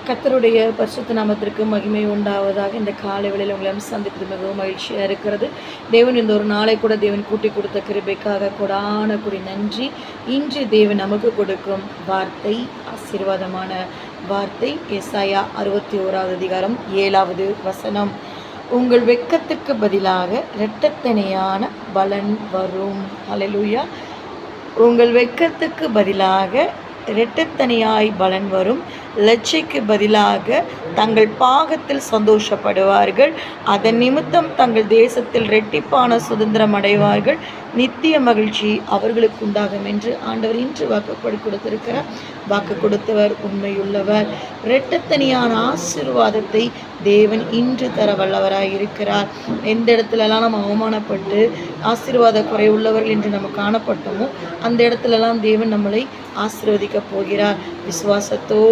கர்த்தருடைய பரிசுத்த நாமத்திற்கு மகிமை உண்டாவதாக. இந்த காலை வேளையில் உங்களை சந்திப்பது மிகவும் மகிழ்ச்சியாக இருக்கிறது. தேவன் இந்த ஒரு நாளை கூட தேவன் கூட்டி கொடுத்த கிருபைக்காக கொடான கொடி நன்றி. இன்று தேவன் நமக்கு கொடுக்கும் வார்த்தை ஆசீர்வாதமான வார்த்தை. ஏசாயா 61வது அதிகாரம் 7வது வசனம். உங்கள் வெட்கத்துக்கு பதிலாக இரட்டத்தனையான பலன் வரும். அல்லேலூயா. உங்கள் வெட்கத்துக்கு பதிலாக இரட்டத்தனையாய் பலன் வரும். லட்சைக்கு பதிலாக தங்கள் பாகத்தில் சந்தோஷப்படுவார்கள். அதன் நிமித்தம் தங்கள் தேசத்தில் இரட்டிப்பான சுதந்திரம் அடைவார்கள். நித்திய மகிழ்ச்சி அவர்களுக்கு உண்டாகும் என்று ஆண்டவர் இன்று வாக்கு கொடுத்திருக்கிறார். வாக்கு கொடுத்தவர் உண்மையுள்ளவர். இரட்டத்தனியான ஆசீர்வாதத்தை தேவன் இன்று தர வல்லவராய் இருக்கிறார். எந்த இடத்துலலாம் நம்ம அவமானப்பட்டு ஆசீர்வாத குறைவுள்ளவர்கள் என்று நம்ம காணப்பட்டோமோ அந்த இடத்துலலாம் தேவன் நம்மளை ஆசீர்வதிக்க போகிறார். விசுவாசத்தோ